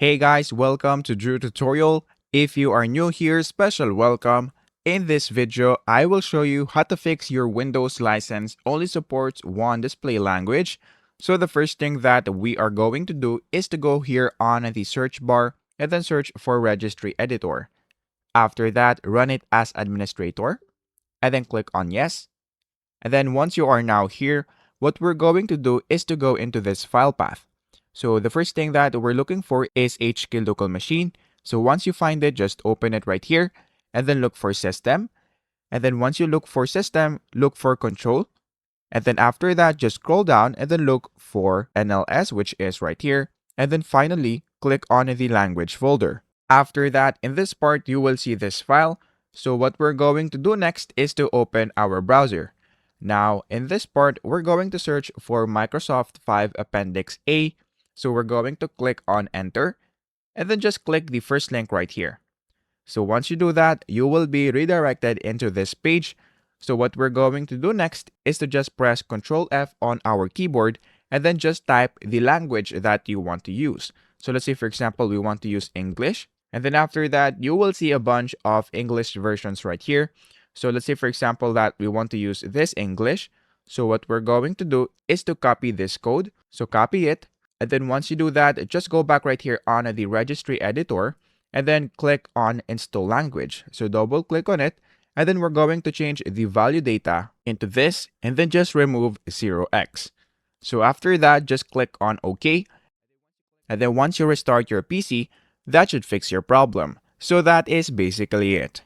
Hey guys, welcome to Drew Tutorial. If you are new here, special welcome. In this video, I will show you how to fix your Windows license only supports one display language. So the first thing that we are going to do is to go here on the search bar and then search for Registry Editor. After that, run it as administrator and then click on yes. And then once you are now here, what we're going to do is to go into this file path. So the first thing that we're looking for is HK local machine. So once you find it, just open it right here and then look for system. And then once you look for system, look for control. And then after that, just scroll down and then look for NLS, which is right here. And then finally, click on the language folder. After that, in this part, you will see this file. So what we're going to do next is to open our browser. Now, in this part, we're going to search for Microsoft 5 Appendix A. So we're going to click on Enter, and then just click the first link right here. So once you do that, you will be redirected into this page. So what we're going to do next is to just press Ctrl F on our keyboard, and then just type the language that you want to use. So let's say, for example, we want to use English. And then after that, you will see a bunch of English versions right here. So let's say, for example, that we want to use this English. So what we're going to do is to copy this code. So copy it. And then once you do that, just go back right here on the registry editor and then click on install language. So double click on it. And then we're going to change the value data into this and then just remove 0x. So after that, just click on OK. And then once you restart your PC, that should fix your problem. So that is basically it.